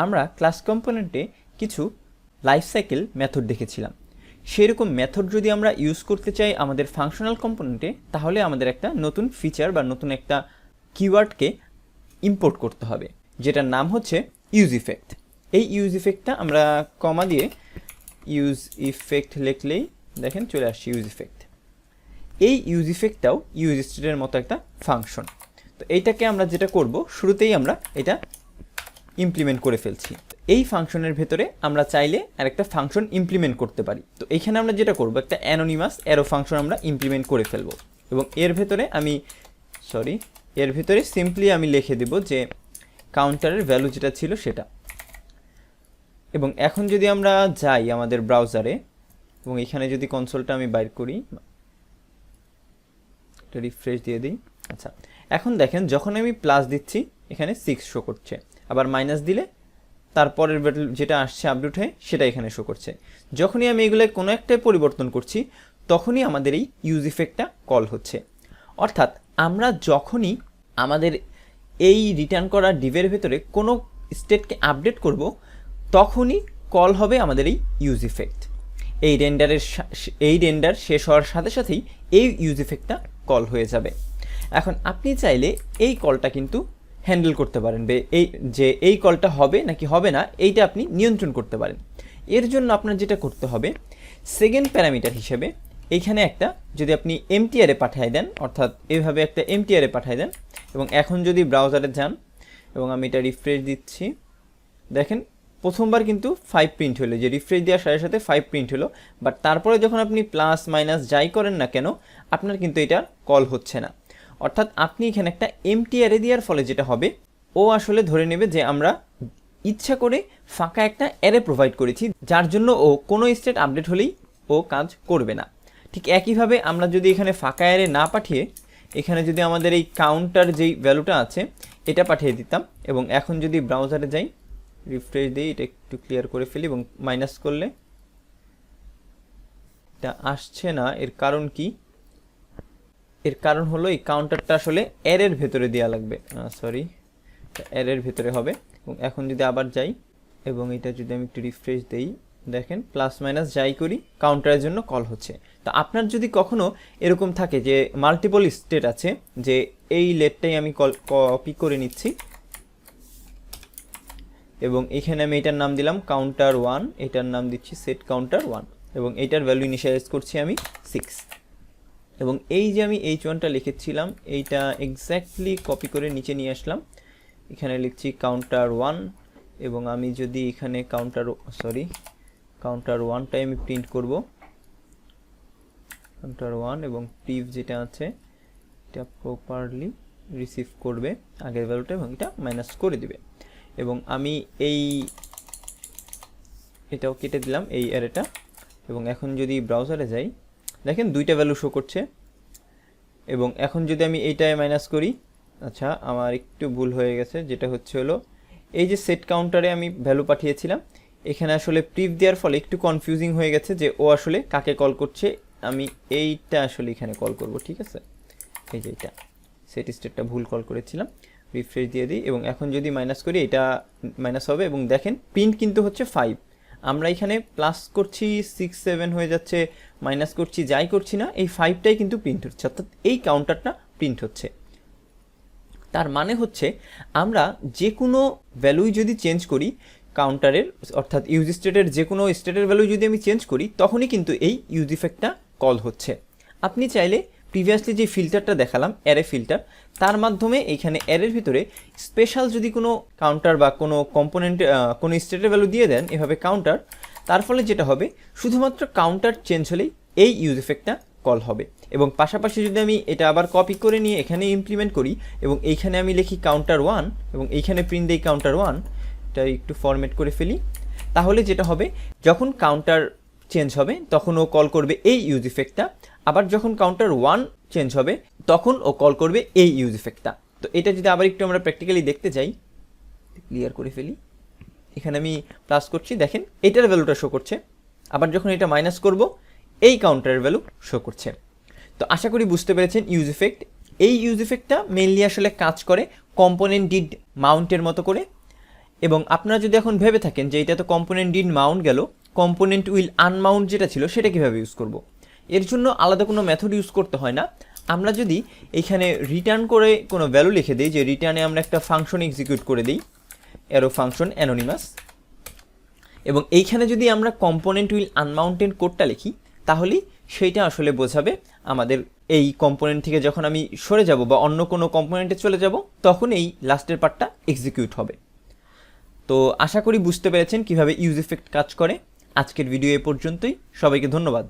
আমরা ক্লাস কম্পোনেন্টে কিছু life cycle method দেখেছিলাম। সেরকম মেথড যদি আমরা ইউজ করতে চাই আমাদের ফাংশনাল কম্পোনেন্টে, তাহলে আমাদের একটা নতুন ফিচার বা নতুন একটা কিওয়ার্ডকে ইম্পোর্ট করতে হবে, যেটার নাম হচ্ছে ইউজ ইফেক্ট। এই ইউজ ইফেক্টটা আমরা কমা দিয়ে ইউজ ইফেক্ট লিখলেই দেখেন চলে আসছে ইউজ ইফেক্ট। এই ইউজ ইফেক্টটাও ইউজ স্টেটের মতো একটা ফাংশন। তো এইটাকে আমরা যেটা করব, শুরুতেই আমরা এটা ইমপ্লিমেন্ট করে ফেলছি। এই ফাংশনের ভেতরে আমরা চাইলে আরেকটা ফাংশন ইমপ্লিমেন্ট করতে পারি। তো এইখানে আমরা যেটা করব, একটা অ্যানোনিমাস অ্যারো ফাংশন আমরা ইমপ্লিমেন্ট করে ফেলবো এবং এর ভেতরে সিম্পলি আমি লিখে দেব যে কাউন্টারের ভ্যালু যেটা ছিল সেটা। এবং এখন যদি আমরা যাই আমাদের ব্রাউজারে এবং এখানে যদি কনসোলটা আমি বাইর করি, এটা রিফ্রেশ দিয়ে দিই। আচ্ছা, এখন দেখেন যখন আমি প্লাস দিচ্ছি এখানে 6 শো করছে, আবার মাইনাস দিলে তারপরের যেটা আসছে আপডেট হয়ে সেটা এখানে শো করছে। যখনই আমি এগুলো কোনো একটাই পরিবর্তন করছি তখনই আমাদের এই ইউজ ইফেক্টটা কল হচ্ছে। অর্থাৎ আমরা যখনই আমাদের এই রিটার্ন করা ডিভের ভেতরে কোনো স্টেটকে আপডেট করব তখনই কল হবে আমাদের এই ইউজ ইফেক্ট। এই রেন্ডার শেষ হওয়ার সাথে সাথেই এই ইউজ ইফেক্টটা কল হয়ে যাবে। এখন আপনি চাইলে এই কলটা কিন্তু হ্যান্ডেল করতে পারেন, এই কলটা হবে নাকি হবে না এইটা আপনি নিয়ন্ত্রণ করতে পারেন। এর জন্য আপনার যেটা করতে হবে, সেকেন্ড প্যারামিটার হিসেবে এইখানে একটা যদি আপনি এমটি অ্যারে পাঠিয়ে দেন, অর্থাৎ এইভাবে একটা এমটি অ্যারে পাঠিয়ে দেন এবং এখন যদি ব্রাউজারে যান এবং আমি এটা রিফ্রেশ দিচ্ছি, দেখেন প্রথমবার কিন্তু 5 প্রিন্ট হলো, যে রিফ্রেশ দেওয়ার সাথে সাথে 5 প্রিন্ট হলো। বাট তারপরে যখন আপনি প্লাস মাইনাস যাই করেন না কেন আপনার কিন্তু এটা কল হচ্ছে না। অর্থাৎ আপনি এখানে একটা এমটি অ্যারে দেওয়ার ফলে যেটা হবে, ও আসলে ধরে নেবে যে আমরা ইচ্ছা করে ফাঁকা একটা অ্যারে প্রোভাইড করেছি, যার জন্য ও কোনো স্টেট আপডেট হলেই ও কাজ করবে না। ঠিক একইভাবে আমরা যদি এখানে ফাঁকা অ্যারে না পাঠিয়ে এখানে যদি আমাদের এই কাউন্টার যেই ভ্যালুটা আছে এটা পাঠিয়ে দিতাম এবং এখন যদি ব্রাউজারে যাই রিফ্রেশ দিই, এটা একটু ক্লিয়ার করে ফেলি এবং মাইনাস করলে এটা আসছে না। এর কারণ কি? এর কারণ হলো এই কাউন্টারটা আসলে অ্যারের ভেতরে দেওয়া লাগবে, অ্যারের ভেতরে হবে। এবং এখন যদি আবার যাই এবং এটা যদি আমি একটু রিফ্রেশ দেই, দেখেন প্লাস মাইনাস যাই করি কাউন্টারের জন্য কল হচ্ছে। তো আপনার যদি কখনো এরকম থাকে যে মাল্টিপল স্টেট আছে, যে এই লেটটাই আমি কপি করে নিচ্ছি এবং এখানে আমি এটার নাম দিলাম কাউন্টার 1, এটার নাম দিচ্ছি সেট কাউন্টার 1 এবং এইটার ভ্যালু ইনিশিয়ালাইজ করছি আমি 6 এবং এই যে আমি H1টা লিখেছিলাম এইটা এক্স্যাক্টলি কপি করে নিচে নিয়ে আসলাম, এখানে লিখছি কাউন্টার 1 এবং আমি যদি এখানে কাউন্টার 1টাই আমি প্রিন্ট করব, কাউন্টার 1 এবং প্রিভ যেটা আছে এটা প্রপারলি রিসিভ করবে আগের ভ্যালুটা এবং এটা মাইনাস করে দিবে। এবং আমি এটাও কেটে দিলাম এই অ্যারেটা এবং এখন যদি ব্রাউজারে যাই দেখেন দুইটা ভ্যালু শো করছে। এবং এখন যদি আমি এইটায় মাইনাস করি, আচ্ছা আমার একটু ভুল হয়ে গেছে, যেটা হচ্ছে হলো এই যে সেট কাউন্টারে আমি ভ্যালু পাঠিয়েছিলাম এখানে আসলে প্রিভ দেওয়ার ফলে একটু কনফিউজিং হয়ে গেছে যে ও আসলে কাকে কল করছে। আমি এইটা আসলে এখানে কল করব, ঠিক আছে, এই যে এইটা সেট স্টেটটা ভুল কল করেছিলাম। রিফ্রেশ দিয়ে দিই এবং এখন যদি মাইনাস করি এটা মাইনাস হবে এবং দেখেন প্রিন্ট কিন্তু হচ্ছে 5। আমরা এখানে প্লাস করছি 6 7 হয়ে যাচ্ছে, মাইনাস করছি যাই করছি না, এই 5টাই কিন্তু প্রিন্ট হচ্ছে, অর্থাৎ এই কাউন্টারটা প্রিন্ট হচ্ছে। তার মানে হচ্ছে আমরা যে কোনো ভ্যালুই যদি চেঞ্জ করি কাউন্টারের, অর্থাৎ ইউজ স্টেটের যে কোনো স্টেটের ভ্যালু যদি আমি চেঞ্জ করি তখনই কিন্তু এই ইউজ ইফেক্টটা কল হচ্ছে। আপনি চাইলে প্রিভিয়াসলি যে ফিল্টারটা দেখালাম অ্যারে ফিল্টার, তার মাধ্যমে এইখানে অ্যারের ভিতরে স্পেশাল যদি কোনো কাউন্টার বা কোনো কম্পোনেন্ট কোনো স্টেটের ভ্যালু দিয়ে দেন এভাবে কাউন্টার, তার ফলে যেটা হবে শুধুমাত্র কাউন্টার চেঞ্জ হলেই এই ইউজ ইফেক্টটা কল হবে। এবং পাশাপাশি যদি আমি এটা আবার কপি করে নিয়ে এখানে ইমপ্লিমেন্ট করি এবং এইখানে আমি লিখি কাউন্টার 1 এবং এইখানে প্রিন্ট দেই কাউন্টার 1, এটা একটু ফরম্যাট করে ফেলি, তাহলে যেটা হবে যখন কাউন্টার চেঞ্জ হবে তখন ও কল করবে এই ইউজ ইফেক্টটা, আবার যখন কাউন্টার 1 চেঞ্জ হবে তখন ও কল করবে এই ইউজ ইফেক্টটা। তো এটা যদি আবার একটু আমরা প্র্যাকটিক্যালি দেখতে যাই, ক্লিয়ার করে ফেলি, এখানে আমি প্লাস করছি দেখেন এটার ভ্যালুটা শো করছে, আবার যখন এটা মাইনাস করব এই কাউন্টারের ভ্যালু শো করছে। তো আশা করি বুঝতে পেরেছেন ইউজ ইফেক্ট। এই ইউজ ইফেক্টটা মেইনলি আসলে কাজ করে কম্পোনেন্ট ডিড মাউন্টের মতো করে। এবং আপনারা যদি এখন ভেবে থাকেন যে এটা তো কম্পোনেন্ট ডিড মাউন্ট গেল, কম্পোনেন্ট উইল আনমাউন্ট যেটা ছিল সেটা কীভাবে ইউজ করব। এর জন্য আলাদা কোনো মেথড ইউজ করতে হয় না। আমরা যদি এখানে রিটার্ন করে কোনো ভ্যালু লিখে দিই, যে রিটার্নে আমরা একটা ফাংশন এক্সিকিউট করে দিই, অ্যারো ফাংশন অ্যানোনিমাস, এবং এইখানে যদি আমরা কম্পোনেন্ট উইল আনমাউন্টেড কোডটা লিখি, তাহলেই সেইটা আসলে বোঝাবে আমাদের এই কম্পোনেন্ট থেকে যখন আমি সরে যাব বা অন্য কোনো কম্পোনেন্টে চলে যাব, তখন এই লাস্টের পার্টটা এক্সিকিউট হবে। তো আশা করি বুঝতে পেরেছেন কিভাবে ইউজ ইফেক্ট কাজ করে। আজকের ভিডিও এ পর্যন্তই, সবাইকে ধন্যবাদ।